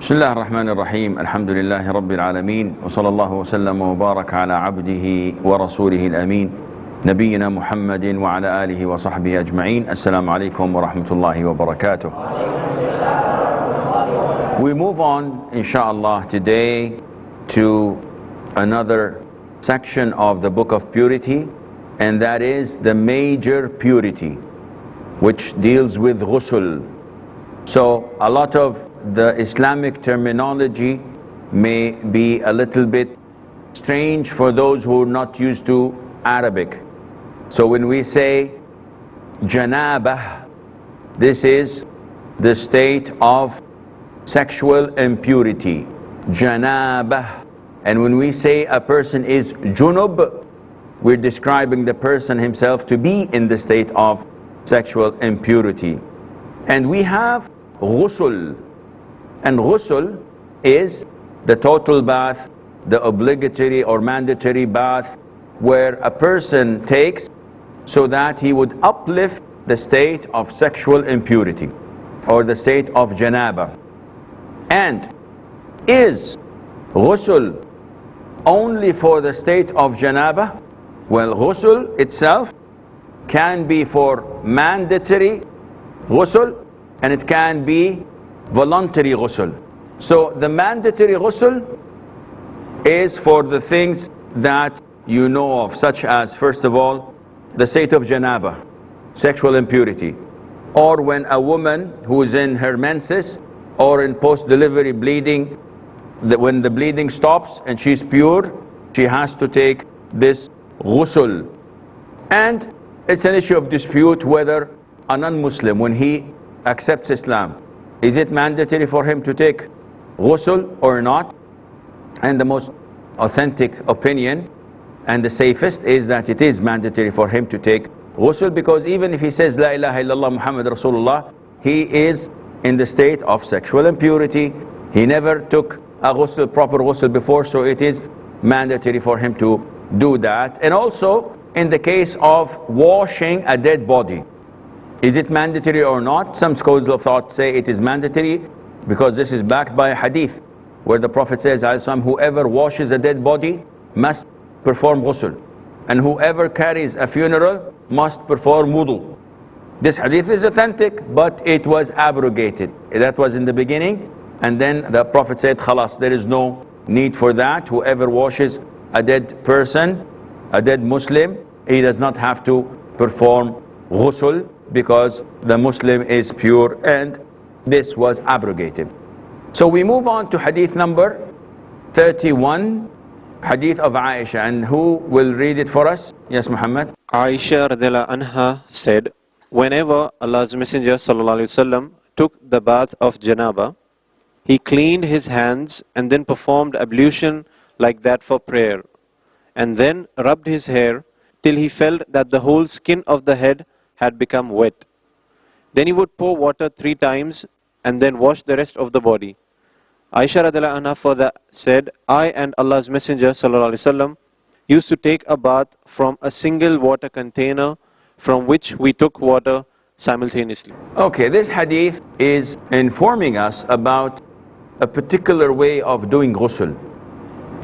بسم الله الرحمن الرحيم الحمد لله رب العالمين وصلى الله وسلم وبارك على عبده ورسوله الأمين نبينا محمد وعلى آله وصحبه أجمعين. السلام عليكم ورحمة الله وبركاته. We move on inshallah today to another section of the book of purity, and that is the major purity, which deals with ghusl. So a lot of the Islamic terminology may be a little bit strange for those who are not used to Arabic. So when we say janabah, this is the state of sexual impurity, janabah. And when we say a person is junub, we're describing the person himself to be in the state of sexual impurity. And we have ghusl. And ghusl is the total bath, the obligatory or mandatory bath where a person takes so that he would uplift the state of sexual impurity or the state of janaba. And is ghusl only for the state of janaba? Well, ghusl itself can be for mandatory ghusl and it can be voluntary ghusl. So the mandatory ghusl is for the things that you know of, such as, first of all, the state of janaba, sexual impurity, or when a woman who is in her menses or in post-delivery bleeding, when the bleeding stops and she's pure, she has to take this ghusl. And it's an issue of dispute whether a non-Muslim, when he accepts Islam, is it mandatory for him to take ghusl or not? And the most authentic opinion and the safest is that it is mandatory for him to take ghusl, because even if he says La ilaha illallah Muhammad Rasulullah, he is in the state of sexual impurity. He never took a ghusl, proper ghusl before, so it is mandatory for him to do that. And also in the case of washing a dead body, is it mandatory or not? Some schools of thought say it is mandatory because this is backed by a hadith where the Prophet says, whoever washes a dead body must perform ghusl, and whoever carries a funeral must perform wudu. This hadith is authentic, but it was abrogated. That was in the beginning, and then the Prophet said, khalas, there is no need for that. Whoever washes a dead person, a dead Muslim, he does not have to perform ghusl, because the Muslim is pure, and this was abrogated. So we move on to hadith number 31, hadith of Aisha. And who will read it for us? Yes, Muhammad. Aisha radiallahu anha said, whenever Allah's Messenger sallallahu alaihi wasallam took the bath of janaba, he cleaned his hands and then performed ablution like that for prayer, and then rubbed his hair till he felt that the whole skin of the head had become wet. Then he would pour water 3 times and then wash the rest of the body. Aisha radiallahu anha further said, I and Allah's Messenger sallallahu alaihi wasallam used to take a bath from a single water container from which we took water simultaneously. Okay, this hadith is informing us about a particular way of doing ghusl.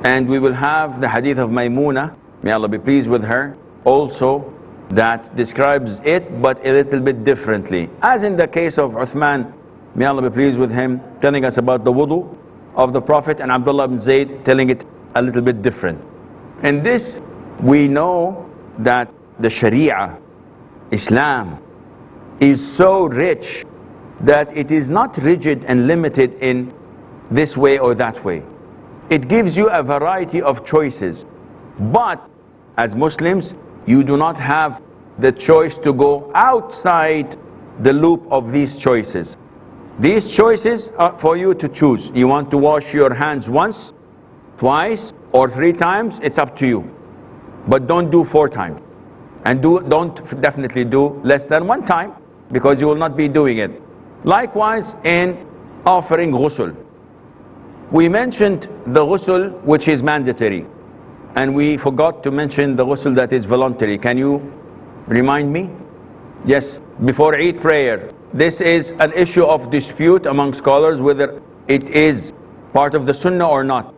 And we will have the hadith of Maymuna, may Allah be pleased with her, also, that describes it but a little bit differently. As in the case of Uthman, may Allah be pleased with him, telling us about the wudu of the Prophet, and Abdullah ibn Zayd telling it a little bit different. In this, we know that the Sharia, Islam, is so rich that it is not rigid and limited in this way or that way. It gives you a variety of choices. But as Muslims, you do not have the choice to go outside the loop of these choices. These choices are for you to choose. You want to wash your hands once, twice, or 3 times, it's up to you. But don't do 4 times. And don't definitely do less than 1 time, because you will not be doing it. Likewise in offering ghusl. We mentioned the ghusl which is mandatory, and we forgot to mention the ghusl that is voluntary. Can you remind me? Yes, before Eid prayer. This is an issue of dispute among scholars whether it is part of the sunnah or not,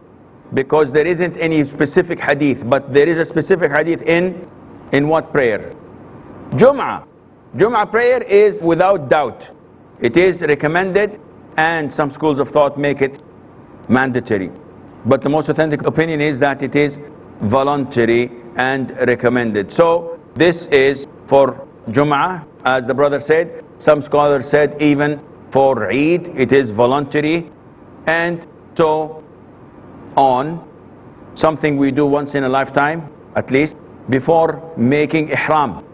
because there isn't any specific hadith, but there is a specific hadith in what prayer? Jum'ah. Jum'ah prayer is without doubt. It is recommended, and some schools of thought make it mandatory. But the most authentic opinion is that it is voluntary and recommended. So this is for Jum'ah, as the brother said. Some scholars said even for Eid it is voluntary, and so on. Something we do once in a lifetime, at least, before making ihram.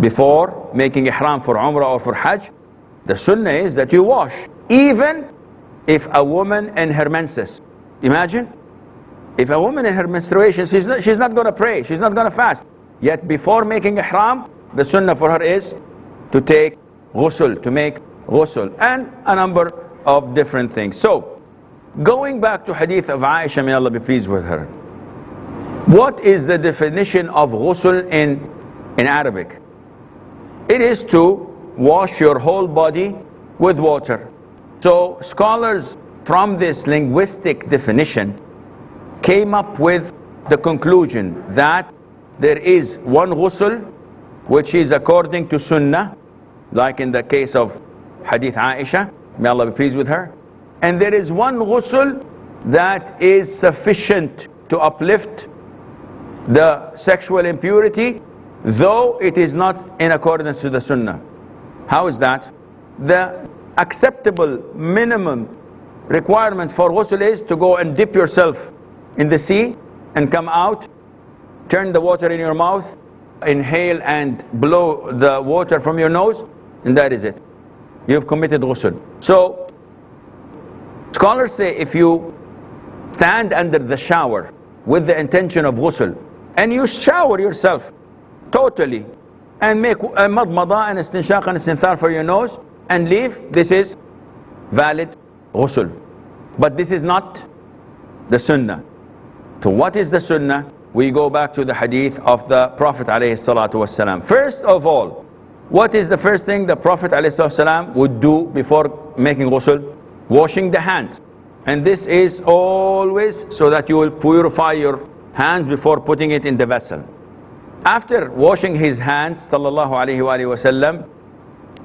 Before making ihram for Umrah or for Hajj, the sunnah is that you wash, even if a woman in her menses. Imagine, if a woman in her menstruation, she's not going to pray, she's not going to fast. Yet before making ihram, the sunnah for her is to take ghusl, to make ghusl, and a number of different things. So, going back to hadith of Aisha, may Allah be pleased with her. What is the definition of ghusl in Arabic? It is to wash your whole body with water. So scholars from this linguistic definition came up with the conclusion that there is one ghusl which is according to sunnah, like in the case of hadith Aisha, may Allah be pleased with her, and there is one ghusl that is sufficient to uplift the sexual impurity, though it is not in accordance to the sunnah. How is that? The acceptable minimum requirement for ghusl is to go and dip yourself in the sea and come out, turn the water in your mouth, inhale and blow the water from your nose, and that is it. You've committed ghusl. So scholars say if you stand under the shower with the intention of ghusl, and you shower yourself totally, and make a madmada and istinshaq and istinthar for your nose, and leave, this is valid ghusl. But this is not the sunnah. So what is the sunnah? We go back to the hadith of the Prophet ﷺ. First of all, what is the first thing the Prophet ﷺ would do before making ghusl? Washing the hands. And this is always so that you will purify your hands before putting it in the vessel. After washing his hands, sallallahu alayhi wa sallam,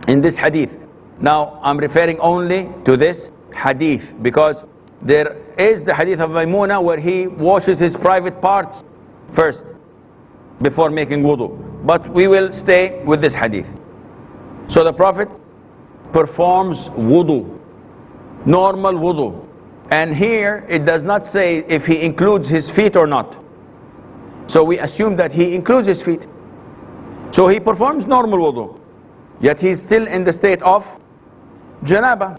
in this hadith. Now I'm referring only to this hadith, because there is the hadith of Maymuna where he washes his private parts first before making wudu. But we will stay with this hadith. So the Prophet performs wudu, normal wudu. And here it does not say if he includes his feet or not. So we assume that he includes his feet. So he performs normal wudu, yet he's still in the state of janaba.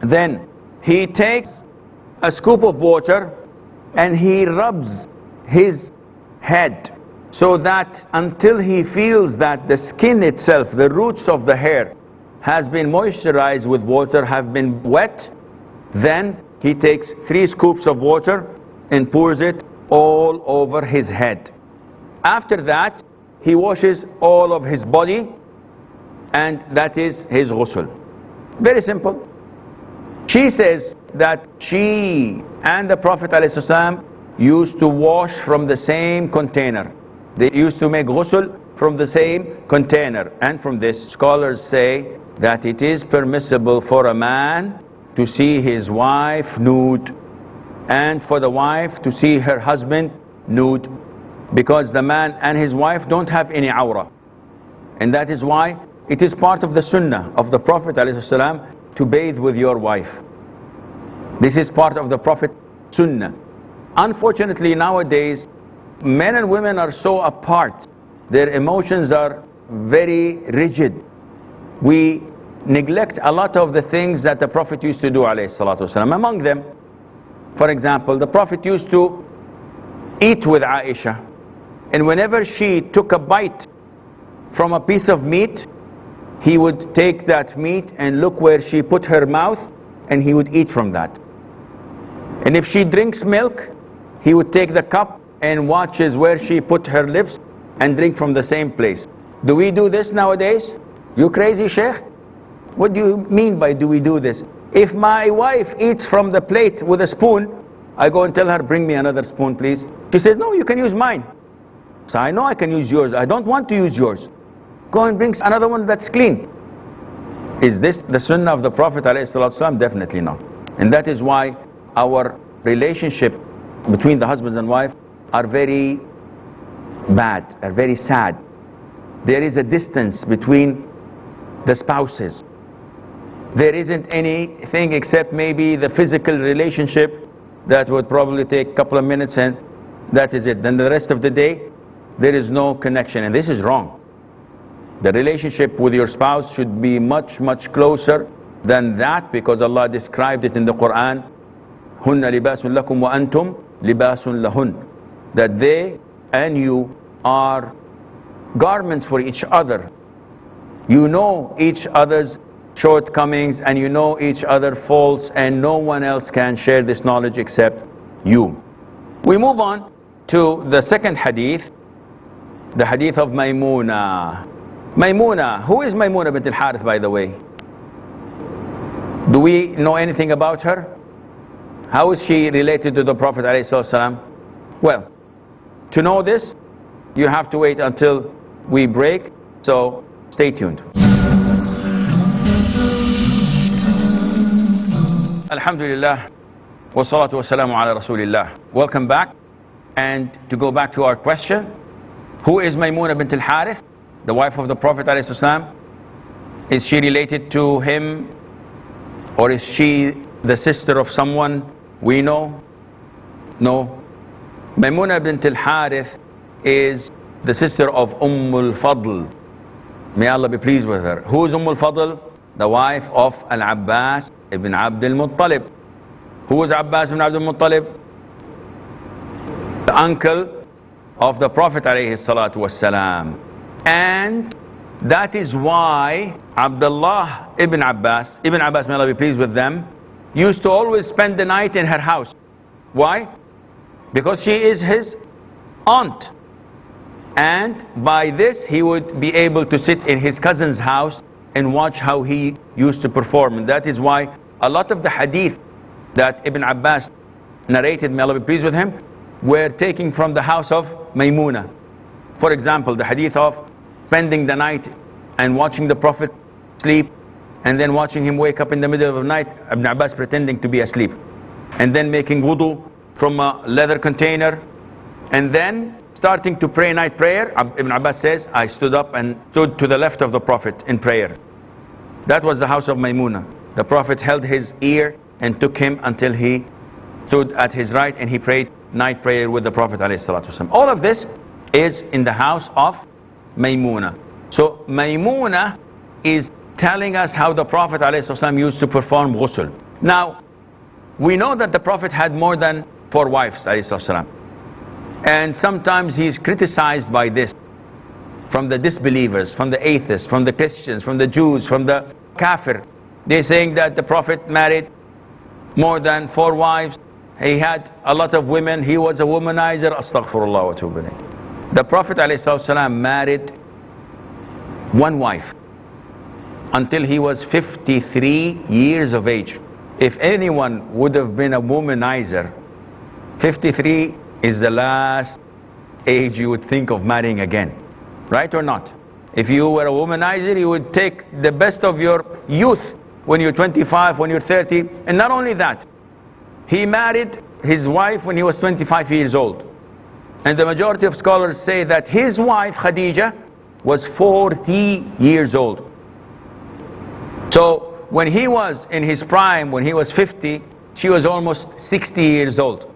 Then he takes a scoop of water and he rubs his head, so that until he feels that the skin itself, the roots of the hair, has been moisturized with water, have been wet, then he takes 3 scoops of water and pours it all over his head. After that, he washes all of his body, and that is his ghusl. Very simple. She says that she and the Prophet ﷺ used to wash from the same container. They used to make ghusl from the same container. And from this, scholars say that it is permissible for a man to see his wife nude, and for the wife to see her husband nude, because the man and his wife don't have any awrah. And that is why it is part of the sunnah of the Prophet ﷺ to bathe with your wife. This is part of the Prophet's sunnah. Unfortunately, nowadays, men and women are so apart. Their emotions are very rigid. We neglect a lot of the things that the Prophet used to do, ﷺ. Among them, for example, the Prophet used to eat with Aisha, and whenever she took a bite from a piece of meat, he would take that meat and look where she put her mouth, and he would eat from that. And if she drinks milk, he would take the cup and watches where she put her lips and drink from the same place. Do we do this nowadays? You crazy, Sheikh? What do you mean by do we do this? If my wife eats from the plate with a spoon, I go and tell her, bring me another spoon please. She says, no, you can use mine. So I know I can use yours, I don't want to use yours. Go and bring another one that's clean. Is this the sunnah of the Prophet ﷺ? Definitely not. And that is why our relationship between the husbands and wife are very bad, are very sad. There is a distance between the spouses. There isn't anything except maybe the physical relationship that would probably take a couple of minutes, and that is it. Then the rest of the day, there is no connection, and this is wrong. The relationship with your spouse should be much, much closer than that, because Allah described it in the Quran, هُنَّ لِبَاسٌ لَكُمْ وَأَنْتُمْ لِبَاسٌ لَهُنْ, that they and you are garments for each other. You know each other's shortcomings and you know each other's faults, and no one else can share this knowledge except you. We move on to the second hadith, the hadith of Maymuna. Maymuna, who is Maymuna bint al-Harith, by the way? Do we know anything about her? How is she related to the Prophet ﷺ? Well, to know this, you have to wait until we break, so stay tuned. Alhamdulillah, wa salatu wa salamu ala Rasulillah. Welcome back. And to go back to our question, who is Maymuna bint al-Harith, the wife of the Prophet ﷺ? Is she related to him, or is she the sister of someone we know? No. Maymuna bint al-Harith is the sister of Al-Fadl. May Allah be pleased with her. Who is Al-Fadl? The wife of Al-Abbas ibn Abd al-Muttalib. Who is Abbas ibn Abd al-Muttalib? The uncle of the Prophet ﷺ. And that is why Abdullah ibn Abbas, may Allah be pleased with them, used to always spend the night in her house. Why? Because she is his aunt. And by this he would be able to sit in his cousin's house and watch how he used to perform. And that is why a lot of the hadith that Ibn Abbas narrated, may Allah be pleased with him, were taken from the house of Maymuna. For example, the hadith of spending the night and watching the Prophet sleep, and then watching him wake up in the middle of the night, Ibn Abbas pretending to be asleep, and then making wudu from a leather container, and then starting to pray night prayer. Ibn Abbas says, I stood up and stood to the left of the Prophet in prayer. That was the house of Maymuna. The Prophet held his ear and took him until he stood at his right, and he prayed night prayer with the Prophet ﷺ. All of this is in the house of Maymuna. So Maymuna is telling us how the Prophet ﷺ used to perform ghusl. Now, we know that the Prophet had more than 4 wives ﷺ. And sometimes he's criticized by this, from the disbelievers, from the atheists, from the Christians, from the Jews, from the kafir. They're saying that the Prophet married more than 4 wives. He had a lot of women. He was a womanizer. Astaghfirullah wa atubu ilayh. The Prophet ﷺ married 1 wife until he was 53 years of age. If anyone would have been a womanizer, 53 is the last age you would think of marrying again. Right or not? If you were a womanizer, you would take the best of your youth when you're 25, when you're 30. And not only that, he married his wife when he was 25 years old. And the majority of scholars say that his wife, Khadija, was 40 years old. So when he was in his prime, when he was 50, she was almost 60 years old.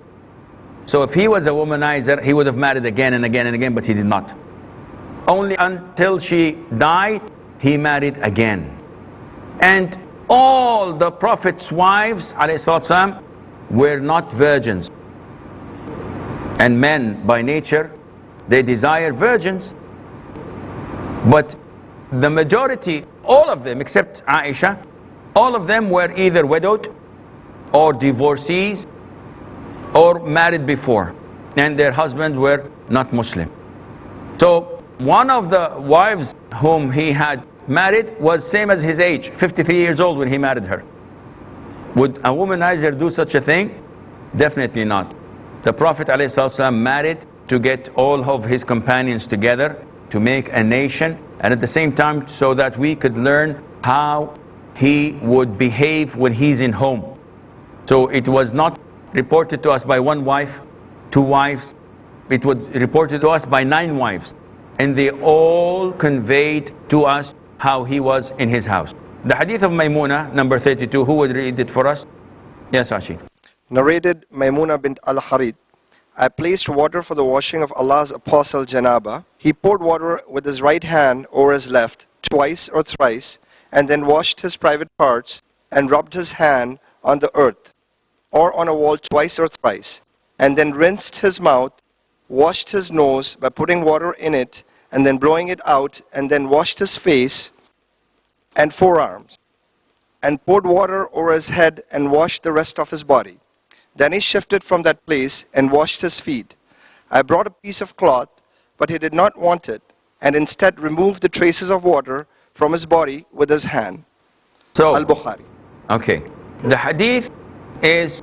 So if he was a womanizer, he would have married again and again and again, but he did not. Only until she died, he married again. And all the Prophet's wives, ﷺ, were not virgins. And men, by nature, they desire virgins. But the majority, all of them, except Aisha, all of them were either widowed or divorcees or married before, and their husbands were not Muslim. So one of the wives whom he had married was same as his age, 53 years old when he married her. Would a womanizer do such a thing? Definitely not. The Prophet ﷺ married to get all of his companions together, to make a nation, and at the same time so that we could learn how he would behave when he's in home. So it was not reported to us by one wife, two wives. It was reported to us by 9 wives. And they all conveyed to us how he was in his house. The hadith of Maymuna, number 32, who would read it for us? Yes, Rashid. Narrated Maymuna bint al-Harith. I placed water for the washing of Allah's apostle Janaba. He poured water with his right hand over his left, twice or thrice, and then washed his private parts and rubbed his hand on the earth or on a wall twice or thrice, and then rinsed his mouth, washed his nose by putting water in it and then blowing it out, and then washed his face and forearms, and poured water over his head and washed the rest of his body. Then he shifted from that place and washed his feet. I brought a piece of cloth, but he did not want it, and instead removed the traces of water from his body with his hand. So, Al-Bukhari. okay, the hadith is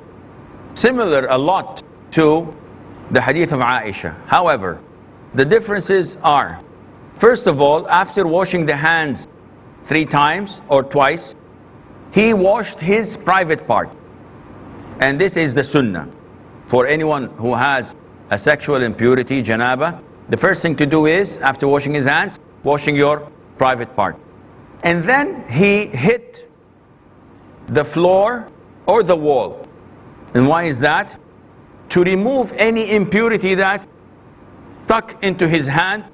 similar a lot to the hadith of Aisha. However, the differences are, first of all, after washing the hands 3 times or twice, he washed his private part. And this is the sunnah. For anyone who has a sexual impurity, janaba, the first thing to do is, after washing his hands, washing your private part. And then he hit the floor or the wall. And why is that? To remove any impurity that stuck into his hand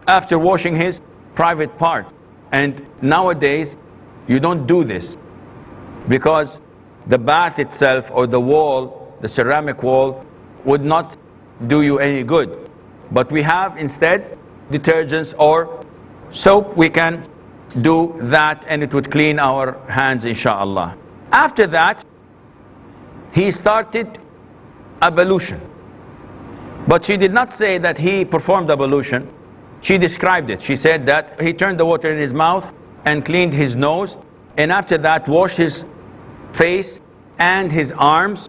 after washing his private part. And nowadays, you don't do this, because the bath itself or the wall, the ceramic wall, would not do you any good. But we have instead detergents or soap. We can do that and it would clean our hands, inshallah. After that, he started ablution. But she did not say that he performed ablution. She described it. She said that he turned the water in his mouth and cleaned his nose, and after that washed his face and his arms.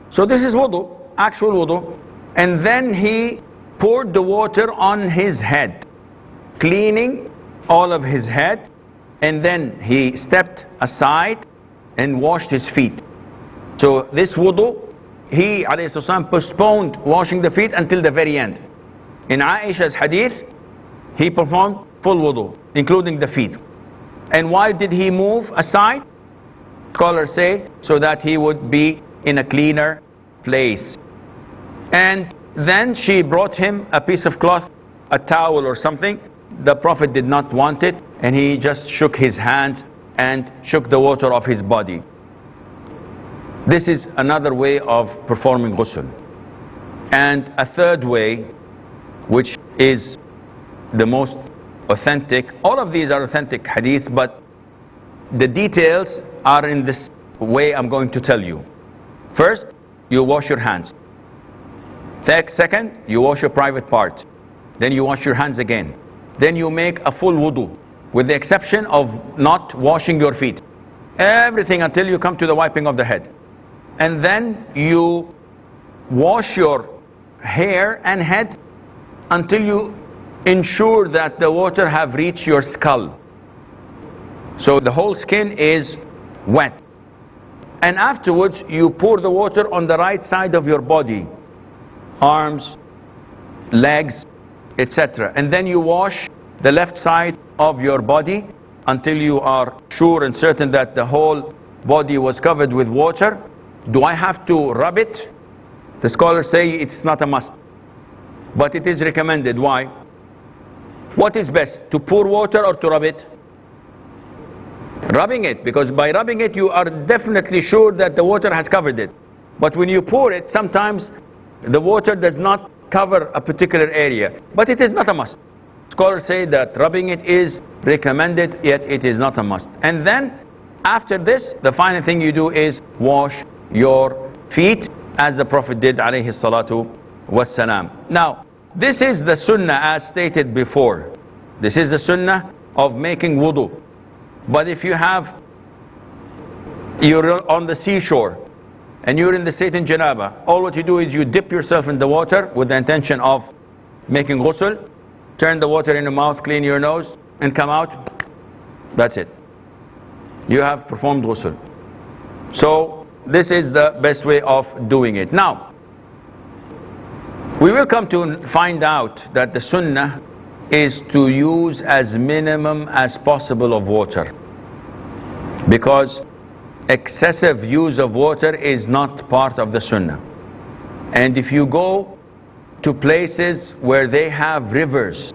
So this is wudu, actual wudu. And then he poured the water on his head, cleaning all of his head, and then he stepped aside and washed his feet. So this wudu, he ﷺ postponed washing the feet until the very end. In Aisha's hadith, he performed full wudu, including the feet. And why did he move aside? Scholars say, so that he would be in a cleaner place. And then she brought him a piece of cloth, a towel or something. The Prophet did not want it, and he just shook his hands and shook the water off his body. This is another way of performing ghusl. And a third way, which is the most authentic, all of these are authentic hadith, but the details are in this way I'm going to tell you. First, you wash your hands. Second, you wash your private part. Then you wash your hands again. Then you make a full wudu, with the exception of not washing your feet. Everything until you come to the wiping of the head. And then you wash your hair and head until you ensure that the water have reached your skull. So the whole skin is wet. And afterwards you pour the water on the right side of your body, arms, legs, etc. And then you wash the left side of your body until you are sure and certain that the whole body was covered with water. Do I have to rub it? The scholars say it's not a must, but it is recommended. Why? What is best, to pour water or to rub it? Rubbing it, because by rubbing it you are definitely sure that the water has covered it. But when you pour it, sometimes the water does not cover a particular area, but it is not a must. Scholars say that rubbing it is recommended, yet it is not a must. And then after this, the final thing you do is wash your feet, as the Prophet did, alayhi salatu wassalam. Now, this is the sunnah as stated before. This is the sunnah of making wudu. But if you're on the seashore and you're in the state in janaba, all what you do is you dip yourself in the water with the intention of making ghusl, turn the water in your mouth, clean your nose, and come out. That's it. You have performed ghusl. So this is the best way of doing it. Now, we will come to find out that the sunnah is to use as minimum as possible of water, because excessive use of water is not part of the sunnah. And if you go to places where they have rivers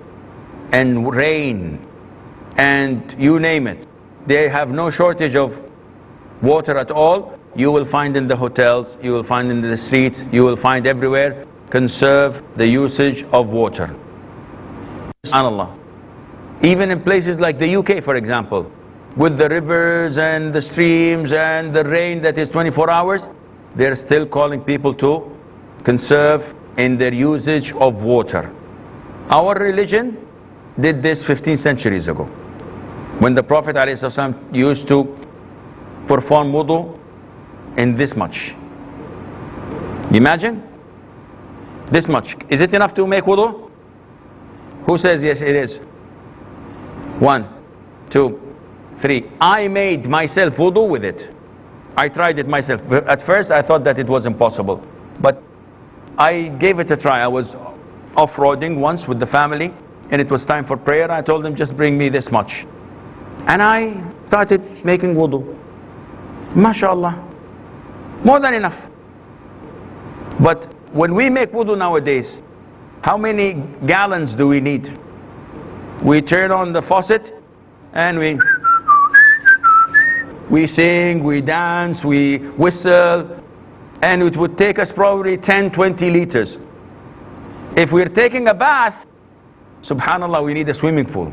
and rain and you name it, they have no shortage of water at all, you will find in the hotels, you will find in the streets, you will find everywhere, conserve the usage of water. SubhanAllah. Even in places like the UK, for example, with the rivers and the streams and the rain that is 24 hours, they're still calling people to conserve in their usage of water. Our religion did this 15 centuries ago, when the Prophet ﷺ used to perform wudu in this much. Imagine, this much. Is it enough to make wudu? Who says yes, it is? 1, 2, 3. I made myself wudu with it. I tried it myself. At first I thought that it was impossible, but I gave it a try. I was off-roading once with the family and it was time for prayer. I told them, just bring me this much. And I started making wudu. MashaAllah. More than enough. But when we make wudu nowadays, how many gallons do we need? We turn on the faucet and we sing, we dance, we whistle, and it would take us probably 10-20 liters. If we're taking a bath, subhanallah, we need a swimming pool,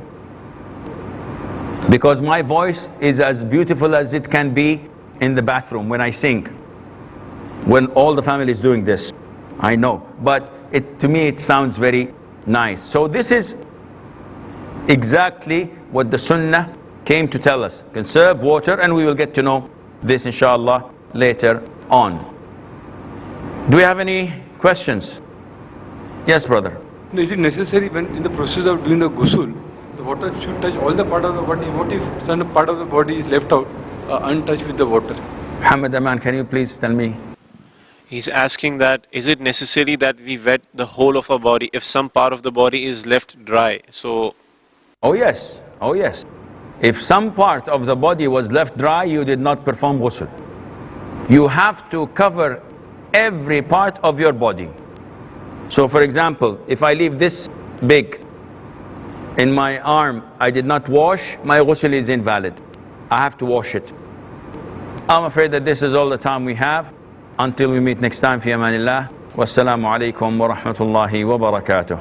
because my voice is as beautiful as it can be in the bathroom when I sing, when all the family is doing this. I know, but to me it sounds very nice. So this is exactly what the sunnah came to tell us. Conserve water, and we will get to know this inshallah later on. Do we have any questions? Yes, brother. Is it necessary when in the process of doing the ghusl, the water should touch all the part of the body? What if some part of the body is left out, untouched with the water? Muhammad Aman, can you please tell me? He's asking that, is it necessary that we wet the whole of our body if some part of the body is left dry? So, oh yes, oh yes. If some part of the body was left dry, you did not perform ghusl. You have to cover every part of your body. So for example, if I leave this big in my arm, I did not wash, my ghusl is invalid. I have to wash it. I'm afraid that this is all the time we have. Until we meet next time, fi amanillah. Wassalamu alaikum wa rahmatullahi wa barakatuh.